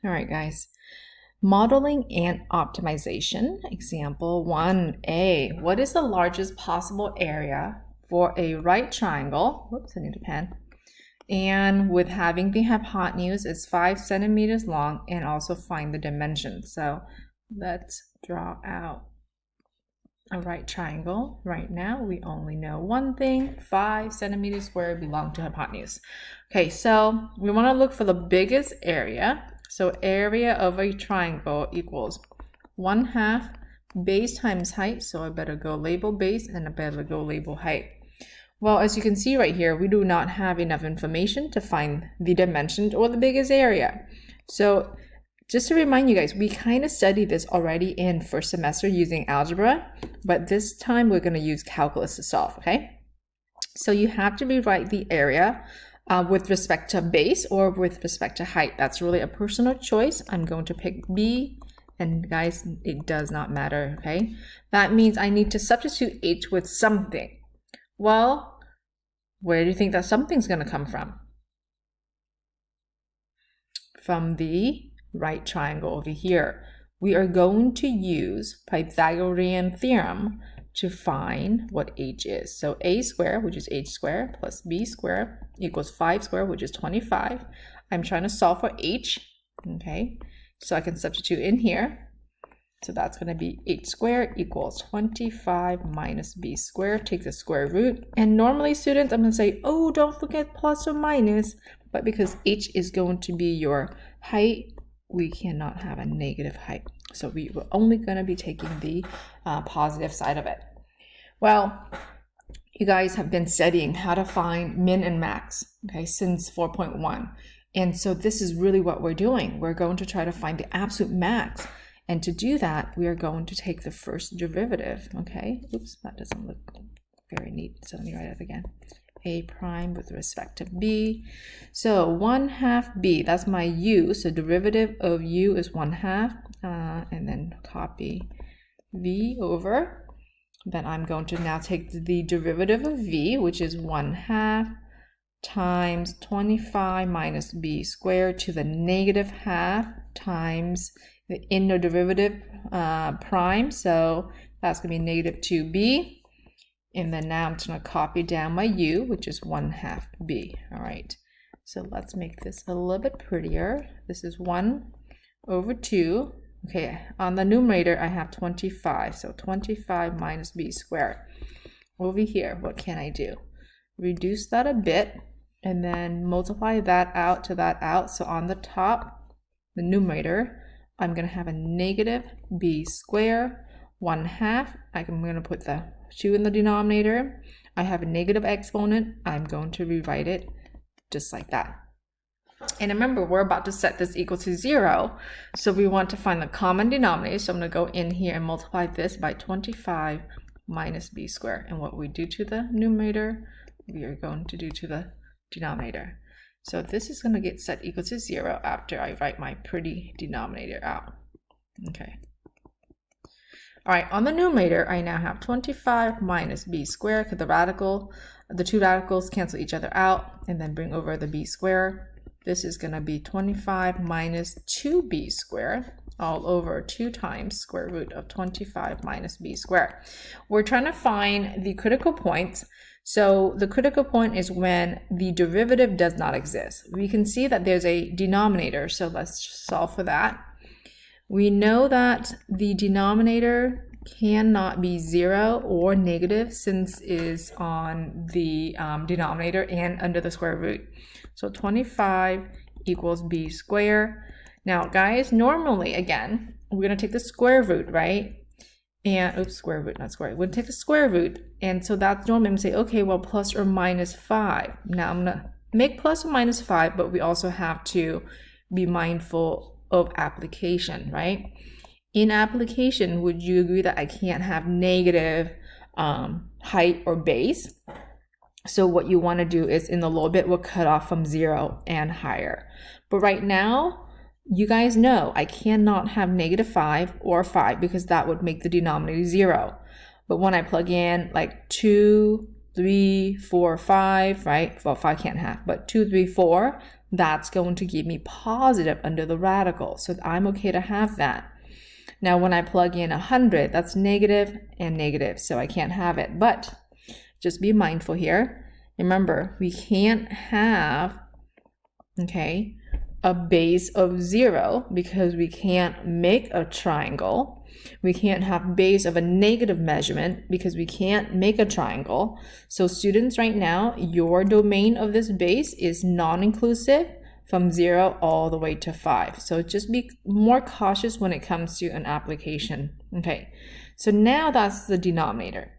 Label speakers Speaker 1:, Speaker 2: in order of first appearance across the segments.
Speaker 1: All right, guys. Modeling and optimization. Example 1A. What is the largest possible area for a right triangle? Whoops, I need a pen. And with having the hypotenuse is 5 centimeters long, and also find the dimension. So let's draw out a right triangle. Right now, we only know one thing, 5 centimeters squared belong to hypotenuse. Okay, so we want to look for the biggest area. So area of a triangle equals 1/2 base times height. So I better go label base and I better go label height. Well, as you can see right here, we do not have enough information to find the dimensions or the biggest area. So just to remind you guys, we kind of studied this already in first semester using algebra, but this time we're going to use calculus to solve, okay? So you have to rewrite the area with respect to base or with respect to height. That's really a personal choice. I'm going to pick B, and guys, it does not matter, okay? That means I need to substitute H with something. Well, where do you think that something's going to come from? From the right triangle over here. We are going to use Pythagorean Theorem to find what H is. So A squared, which is H squared, plus B squared equals 5 squared, which is 25. I'm trying to solve for H, okay? So I can substitute in here. So that's going to be H squared equals 25 minus B squared. Take the square root. And normally, students, I'm going to say, oh, don't forget plus or minus. But because H is going to be your height, we cannot have a negative height. So we were only going to be taking the positive side of it. Well, you guys have been studying how to find min and max, okay, since 4.1. And so this is really what we're doing. We're going to try to find the absolute max. And to do that, we are going to take the first derivative, okay? Oops, that doesn't look very neat. So let me write it again. A prime with respect to B. So 1/2 B, that's my U. So derivative of U is 1/2. And then copy V over. Then I'm going to now take the derivative of V, which is 1/2 times 25 minus B squared to the negative half times the inner derivative prime. So that's going to be negative 2B. And then now I'm just going to copy down my U, which is 1/2 B. All right. So let's make this a little bit prettier. This is 1/2. Okay, on the numerator, I have 25. So 25 minus B squared. Over here, what can I do? Reduce that a bit and then multiply that out to that out. So on the top, the numerator, I'm going to have a negative B squared 1/2. I'm going to put the 2 in the denominator. I have a negative exponent. I'm going to rewrite it just like that. And remember, we're about to set this equal to 0. So we want to find the common denominator. So I'm going to go in here and multiply this by 25 minus B squared. And what we do to the numerator, we are going to do to the denominator. So this is going to get set equal to 0 after I write my pretty denominator out. Okay. All right, on the numerator, I now have 25 minus B squared because the two radicals cancel each other out, and then bring over the B squared. This is going to be 25 minus 2B squared all over 2 times square root of 25 minus B squared. We're trying to find the critical points. So the critical point is when the derivative does not exist. We can see that there's a denominator, so let's solve for that. We know that the denominator cannot be 0 or negative since it is on the denominator and under the square root. So 25 equals B squared. Now, guys, normally, again, we're going to take the square root, right? And, oops, square root, not square root. We're going to take the square root. And so that's normally I'm going to say, okay, well, plus or minus 5. Now, I'm going to make plus or minus 5, but we also have to be mindful of application, right? In application, would you agree that I can't have negative height or base? So what you want to do is in the little bit, we'll cut off from 0 and higher. But right now, you guys know I cannot have negative 5 or 5 because that would make the denominator 0. But when I plug in like 2, 3, 4, 5, right? Well, 5 can't have, but 2, 3, 4, that's going to give me positive under the radical. So I'm okay to have that. Now, when I plug in 100, that's negative and negative, so I can't have it. But just be mindful here. Remember, we can't have, okay, a base of 0 because we can't make a triangle. We can't have base of a negative measurement because we can't make a triangle. So students, right now, your domain of this base is non-inclusive from 0 all the way to 5. So just be more cautious when it comes to an application. Okay, so now that's the denominator.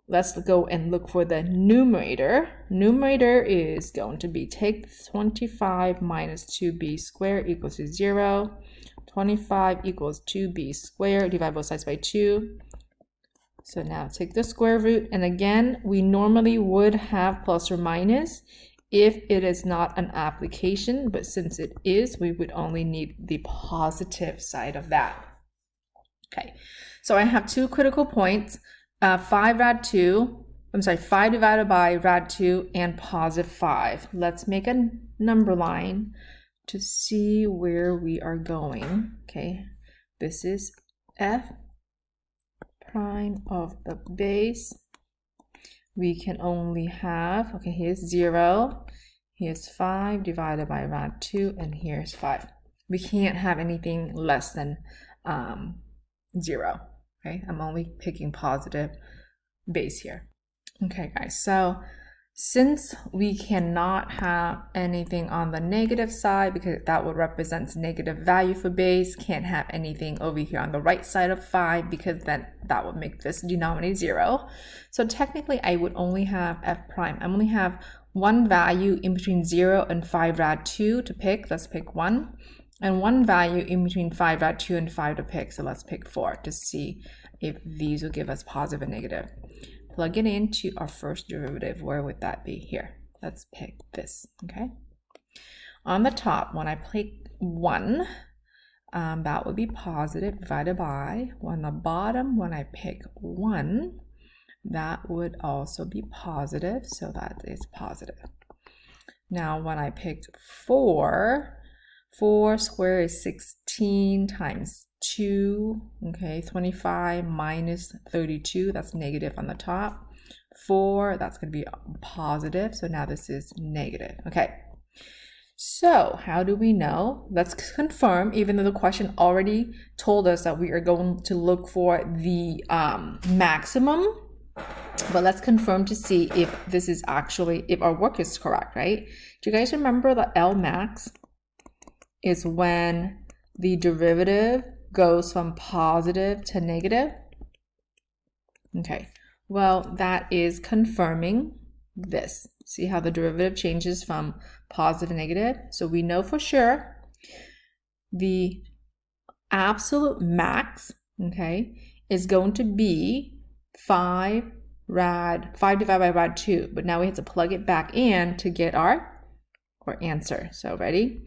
Speaker 1: Let's go and look for the numerator. Numerator is going to be take 25 minus 2b squared equals to 0. 25 equals 2b squared, divide both sides by 2. So now take the square root, and again, we normally would have plus or minus if it is not an application, but since it is, we would only need the positive side of that. Okay, so I have two critical points, 5 divided by rad 2 and positive 5. Let's make a number line to see where we are going. Okay, this is f prime of the base. We can only have, okay, here's 0, here's 5 divided by rad 2, and here's 5. We can't have anything less than 0. Okay, I'm only picking positive base here. Okay, guys, so since we cannot have anything on the negative side because that would represent negative value for base, can't have anything over here on the right side of 5 because then that would make this denominator 0. So technically I would only have f prime. I only have one value in between 0 and 5 rad 2 to pick. Let's pick 1. And one value in between 5 rad 2 and 5 to pick. So let's pick 4 to see if these will give us positive and negative. Plug it into our first derivative. Where would that be? Here. Let's pick this, okay? On the top, when I pick 1, that would be positive divided by. On the bottom, when I pick 1, that would also be positive, so that is positive. Now, when I picked 4, 4 squared is 16 times 2, okay, 25 minus 32, that's negative on the top. 4, that's going to be positive, so now this is negative. Okay, so how do we know? Let's confirm, even though the question already told us that we are going to look for the maximum, but let's confirm to see if this is actually, if our work is correct, right? Do you guys remember that L max is when the derivative goes from positive to negative? Okay, well, that is confirming this. See how the derivative changes from positive to negative? So we know for sure the absolute max, okay, is going to be 5 divided by rad 2. But now we have to plug it back in to get our answer. So ready?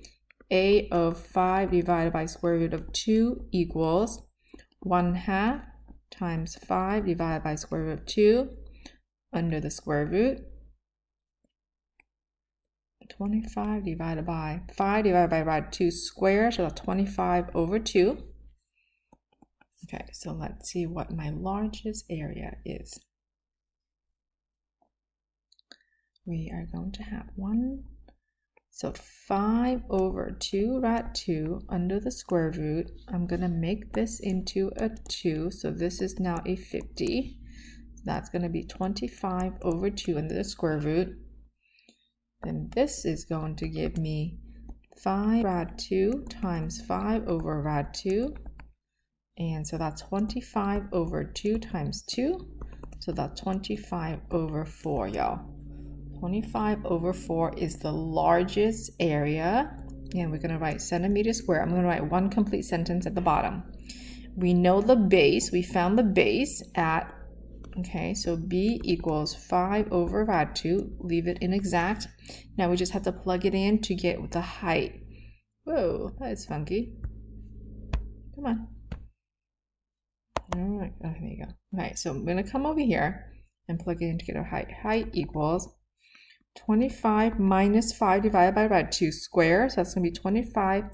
Speaker 1: A of 5 divided by square root of 2 equals 1/2 times 5 divided by square root of 2 under the square root. 25 divided by 5 divided by rad 2 squared, so that's 25 over 2. Okay, so let's see what my largest area is. We are going to have 1. So 5 over 2 rad 2 under the square root. I'm going to make this into a 2. So this is now a 50. That's going to be 25 over 2 under the square root. Then this is going to give me 5 rad 2 times 5 over rad 2. And so that's 25 over 2 times 2. So that's 25 over 4, y'all. 25 over 4 is the largest area, and we're going to write centimeters squared. I'm going to write one complete sentence at the bottom. We know the base. We found the base at, okay, so b equals 5 over rad 2. Leave it inexact. Now we just have to plug it in to get the height. Whoa, that is funky. Come on. All right, oh, there you go. Okay, so I'm going to come over here and plug it in to get our height. Height equals 25 minus 5 divided by 2 squared. So that's going to be 25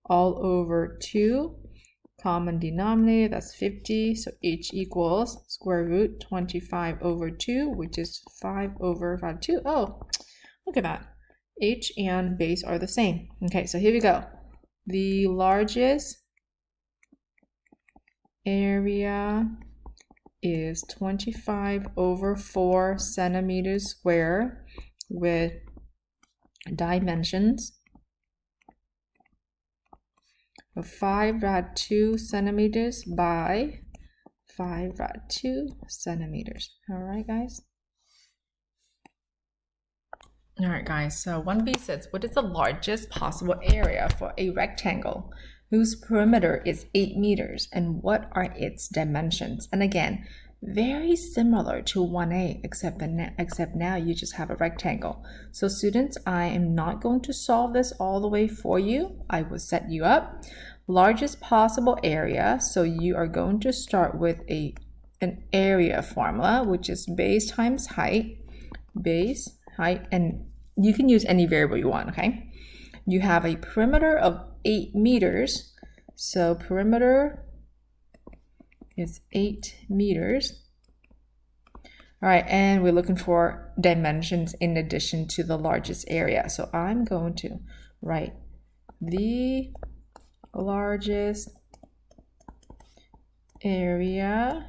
Speaker 1: all over 2. Common denominator, that's 50. So h equals square root 25 over 2, which is 5 over 2. Oh, look at that. H and base are the same. Okay, so here we go. The largest area is 25 over 4 centimeters square with dimensions of 5.2 centimeters by 5.2 centimeters. All right, guys. All right, guys. So 1b says, what is the largest possible area for a rectangle whose perimeter is 8 meters, and what are its dimensions? And again, very similar to 1a, except now you just have a rectangle. So students, I am not going to solve this all the way for you. I will set you up. Largest possible area. So you are going to start with an area formula, which is base times height. Base, height, and you can use any variable you want, okay? You have a perimeter of 8 meters. So perimeter is 8 meters. All right, and we're looking for dimensions in addition to the largest area. So I'm going to write the largest area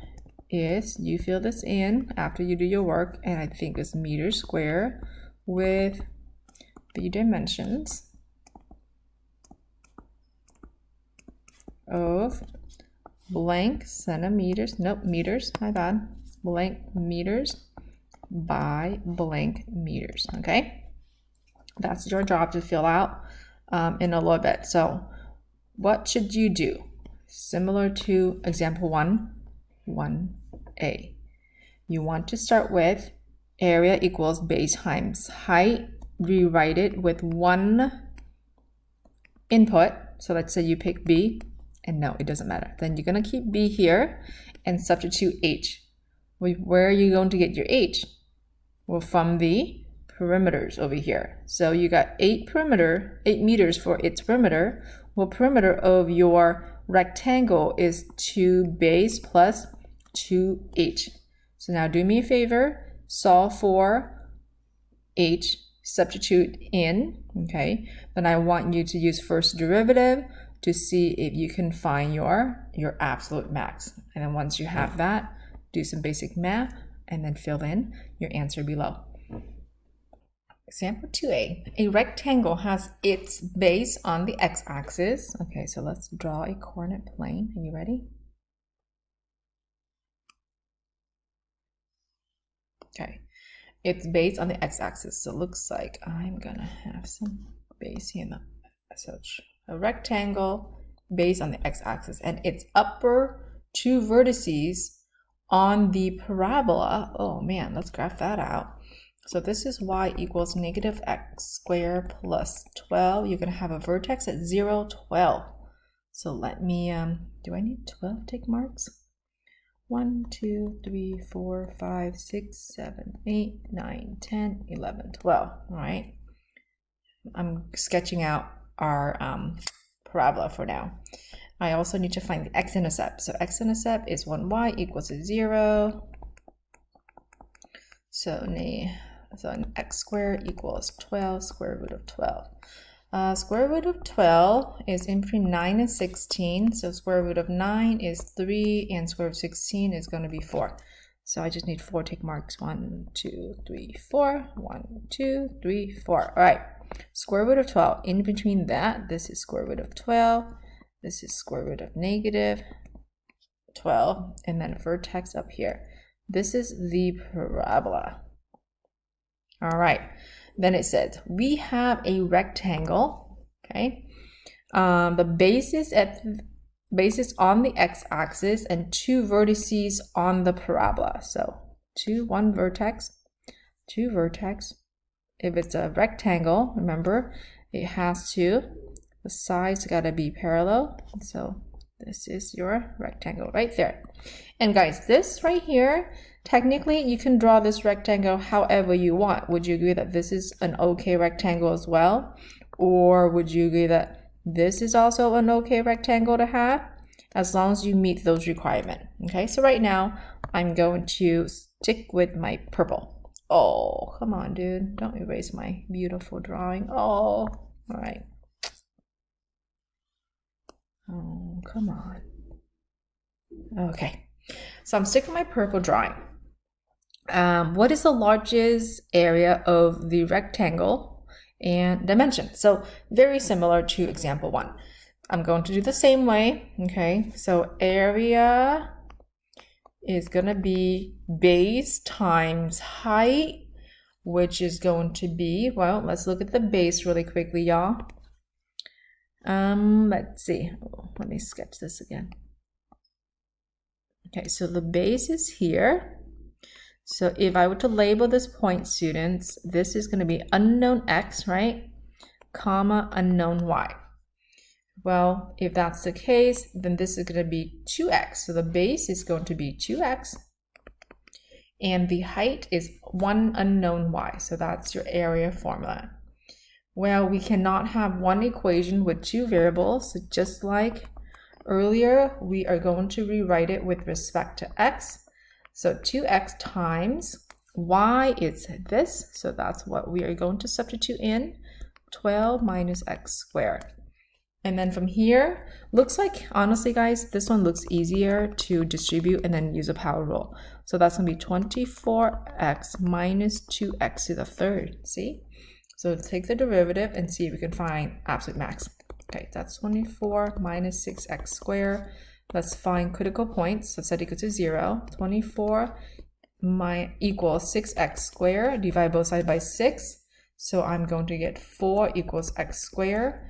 Speaker 1: is, you fill this in after you do your work, and I think it's meters square with the dimensions of blank centimeters, nope, meters, my bad, blank meters by blank meters, okay? That's your job to fill out in a little bit. So what should you do? Similar to example 1a. You want to start with area equals base times height, rewrite it with one input. So let's say you pick B, and no, it doesn't matter. Then you're going to keep B here and substitute H. Where are you going to get your H? Well, from the perimeters over here. So you got 8 meters for its perimeter. Well, perimeter of your rectangle is 2 base plus 2h. So now do me a favor, solve for h, substitute in, okay? Then I want you to use first derivative to see if you can find your absolute max. And then once you have that, do some basic math and then fill in your answer below. Example 2a, a rectangle has its base on the x-axis. Okay, so let's draw a coordinate plane. Are you ready? Okay, it's base on the x-axis. So it looks like I'm gonna have some base here. So a rectangle base on the x-axis, and its upper 2 vertices on the parabola. Oh man, let's graph that out. So this is y equals negative x squared plus 12. You're going to have a vertex at 0, 12. So let me, do I need 12 tick marks? 1, 2, 3, 4, 5, 6, 7, 8, 9, 10, 11, 12. All right. I'm sketching out our parabola for now. I also need to find the x-intercept. So x-intercept is when y equals to 0. So an x squared equals 12 square root of 12. Square root of 12 is in between 9 and 16. So square root of 9 is 3 and square root of 16 is going to be 4. So I just need 4 tick marks. 1, 2, 3, 4. 1, 2, 3, 4. All right. Square root of 12. In between that, this is square root of 12. This is square root of negative 12. And then vertex up here. This is the parabola. All right, then it says we have a rectangle, okay? The basis on the x-axis and 2 vertices on the parabola. So 1 vertex, 2 vertex. If it's a rectangle, remember, it has to, the sides got to be parallel. So this is your rectangle right there. And guys, this right here, technically you can draw this rectangle however you want. Would you agree that this is an okay rectangle as well? Or would you agree that this is also an okay rectangle to have? As long as you meet those requirements. Okay, so right now I'm going to stick with my purple. Oh, come on, dude. Don't erase my beautiful drawing. Oh, all right. Oh, come on. Okay, so I'm sticking with my purple drawing. What is the largest area of the rectangle and dimension? So very similar to example 1. I'm going to do the same way. Okay, so area is going to be base times height, which is going to be, well, let's look at the base really quickly, y'all. Let's see. Let me sketch this again. Okay, so the base is here. So if I were to label this point, students, this is going to be unknown x, right? Comma, unknown y. Well, if that's the case, then this is going to be 2x. So the base is going to be 2x. And the height is 1 unknown y. So that's your area formula. Well, we cannot have one equation with 2 variables. So just like earlier, we are going to rewrite it with respect to x. So 2x times y is this. So that's what we are going to substitute in. 12 minus x squared. And then from here, looks like, honestly, guys, this one looks easier to distribute and then use a power rule. So that's going to be 24x minus 2x to the third. See? So take the derivative and see if we can find absolute max. Okay, that's 24 minus 6x squared. Let's find critical points. So set equal to 0. 24 equals 6x squared. Divide both sides by 6. So I'm going to get 4 equals x squared.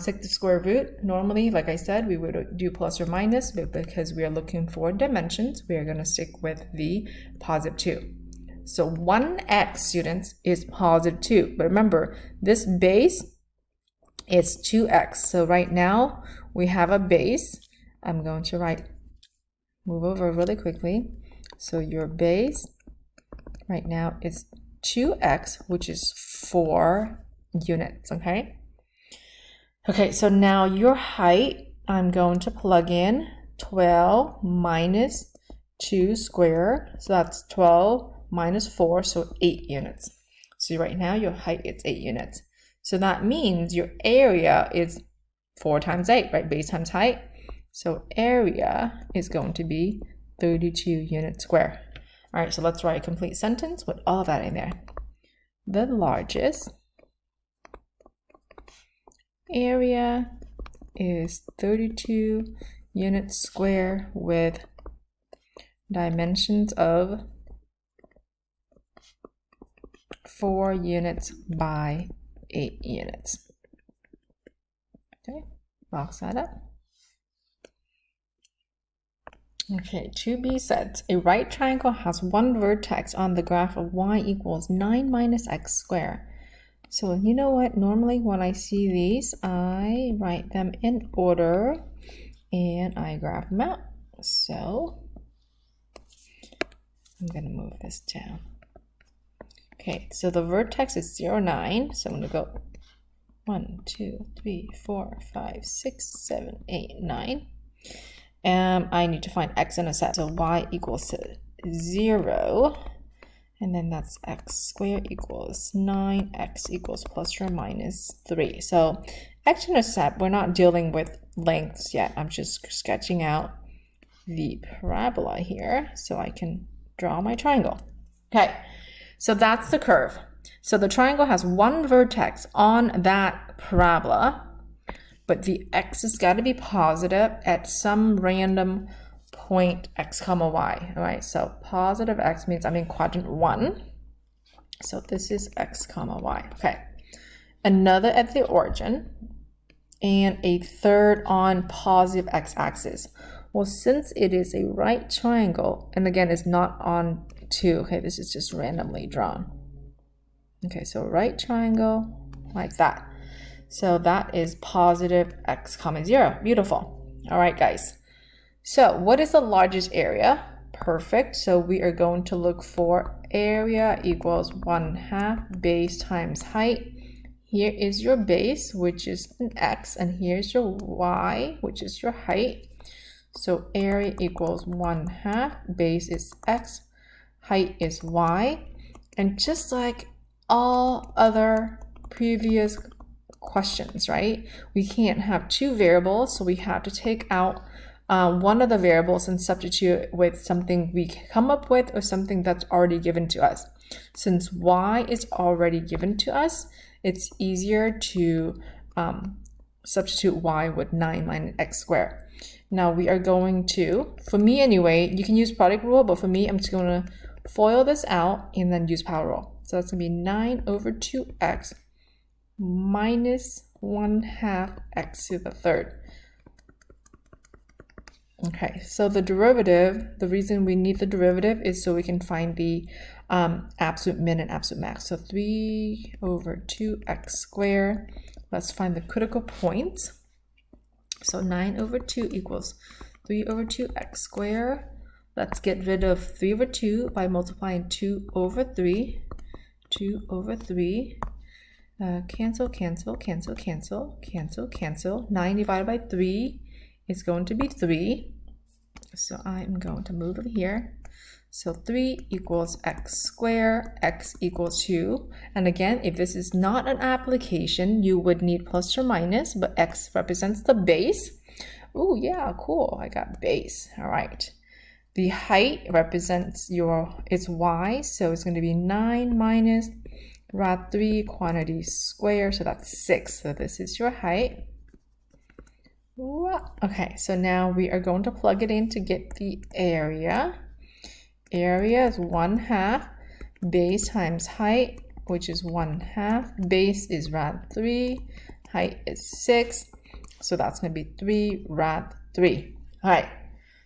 Speaker 1: Take the square root. Normally, like I said, we would do plus or minus, but because we are looking for dimensions, we are going to stick with the positive 2. So 1x, students, is positive 2. But remember, this base is 2x. So right now, we have a base. I'm going to move over really quickly. So your base right now is 2x, which is 4 units, okay? Okay, so now your height, I'm going to plug in 12 minus 2 squared. So that's 12 minus 4, so 8 units. So right now your height is 8 units. So that means your area is 4 times 8, right? Base times height. So area is going to be 32 units square. All right, so let's write a complete sentence with all of that in there. The largest area is 32 units square with dimensions of 4 units by 8 units. Okay, box that up. Okay, to be said, a right triangle has one vertex on the graph of y equals 9 minus x squared. So you know what, normally when I see these, I write them in order and I graph them out. So I'm going to move this down. Okay, so the vertex is 0, 9. So I'm going to go 1, 2, 3, 4, 5, 6, 7, 8, 9. I need to find x intercept. So y equals to 0. And then that's x squared equals 9, x equals plus or minus 3. So x intercept, we're not dealing with lengths yet. I'm just sketching out the parabola here so I can draw my triangle. Okay, so that's the curve. So the triangle has one vertex on that parabola, but the x has got to be positive at some random point x comma y. All right, so positive x means I'm in quadrant 1. So this is x comma y. Okay, another at the origin and a third on positive x-axis. Well, since it is a right triangle, and again, it's not on 2. Okay, this is just randomly drawn. Okay, so right triangle like that. So that is positive x comma 0. Beautiful. All right, guys. So what is the largest area? Perfect. So we are going to look for area equals 1/2 base times height. Here is your base, which is an x, and here's your y, which is your height. So area equals 1/2, base is x, height is y. And just like all other previous questions, right? We can't have two variables, so we have to take out one of the variables and substitute with something we come up with or something that's already given to us. Since y is already given to us, it's easier to substitute y with 9 minus x squared. Now we are going to, for me anyway, you can use product rule, but for me, I'm just going to FOIL this out and then use power rule. So that's going to be 9 over 2x minus 1/2 x to the third. Okay, so the derivative, the reason we need the derivative is so we can find the absolute min and absolute max. So 3 over 2x squared. Let's find the critical points. So 9 over 2 equals 3 over 2x squared. Let's get rid of 3 over 2 by multiplying 2 over 3. 2 over 3. Cancel, cancel, cancel, cancel, cancel, cancel. 9 divided by 3 is going to be 3. So I'm going to move it here. So 3 equals x squared, x equals 2. And again, if this is not an application, you would need plus or minus, but x represents the base. Oh yeah, cool, I got base. All right. The height represents its y, so it's going to be 9 minus rad 3 quantity squared, so that's 6. So this is your height. Okay, so now we are going to plug it in to get the area. Area is 1/2 base times height, which is 1/2. Base is rad 3, height is 6, so that's going to be 3 rad 3. All right,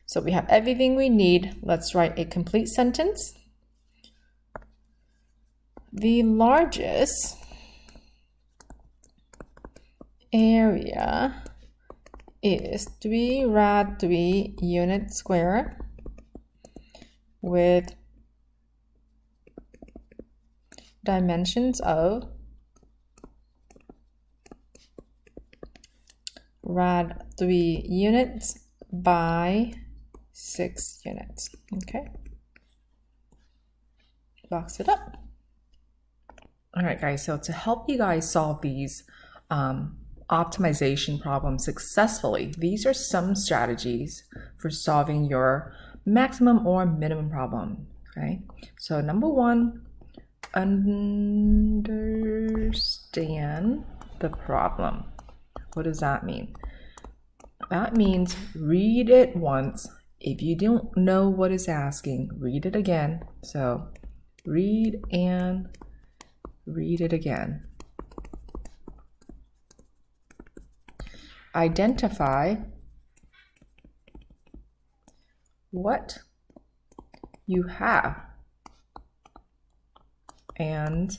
Speaker 1: so we have everything we need. Let's write a complete sentence. The largest area is 3 rad 3 unit square with dimensions of rad 3 units by 6 units. Okay, box it up. All right, guys, so to help you guys solve these optimization problems successfully, these are some strategies for solving your maximum or minimum problem. Okay, so number one, understand the problem. What does that mean? That means read it once. If you don't know what it's asking, read it again. So read and read it again. Identify what you have and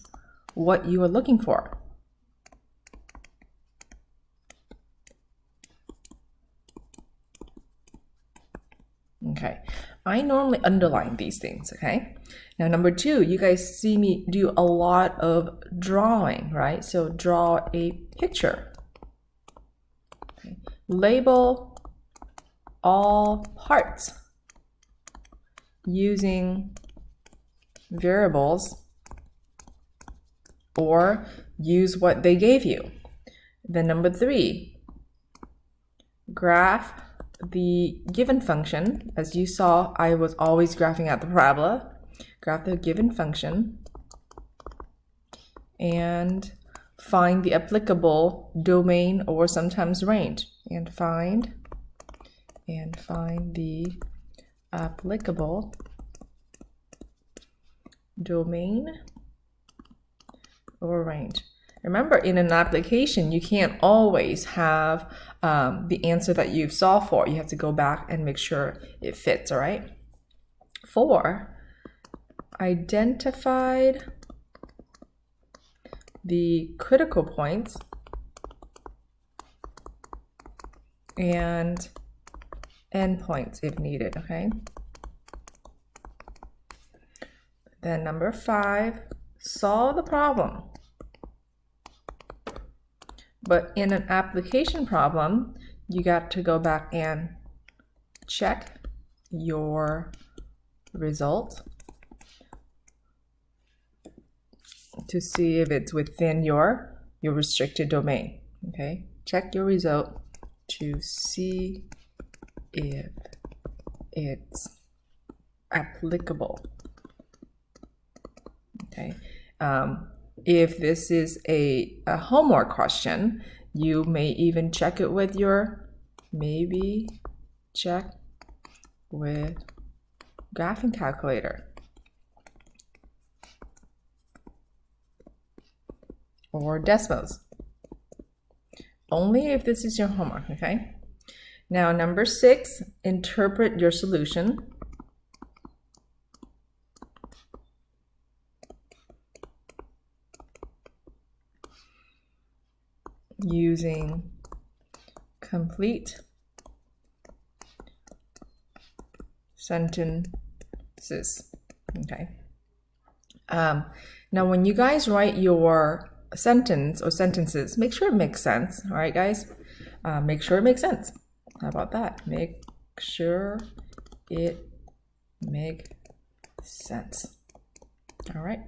Speaker 1: what you are looking for. Okay, I normally underline these things, okay? Now, number two, you guys see me do a lot of drawing, right? So draw a picture. Okay. Label all parts using variables or use what they gave you. Then number three, graph the given function. As you saw, I was always graphing out the parabola. Graph the given function and find the applicable domain or sometimes range, and find the applicable domain or range. Remember, in an application, you can't always have the answer that you've solved for. You have to go back and make sure it fits, all right? 4, identified the critical points and endpoints if needed, okay? Then number 5, solve the problem. But in an application problem, you got to go back and check your result to see if it's within your restricted domain. Okay, check your result to see if it's applicable. Okay, if this is a homework question, you may even check it with your, maybe check with graphing calculator or Desmos. Only if this is your homework, okay? Now, number 6, interpret your solution. Using complete sentences. Okay. Now, when you guys write your sentence or sentences, make sure it makes sense. All right, guys. Make sure it makes sense. How about that? Make sure it makes sense. All right.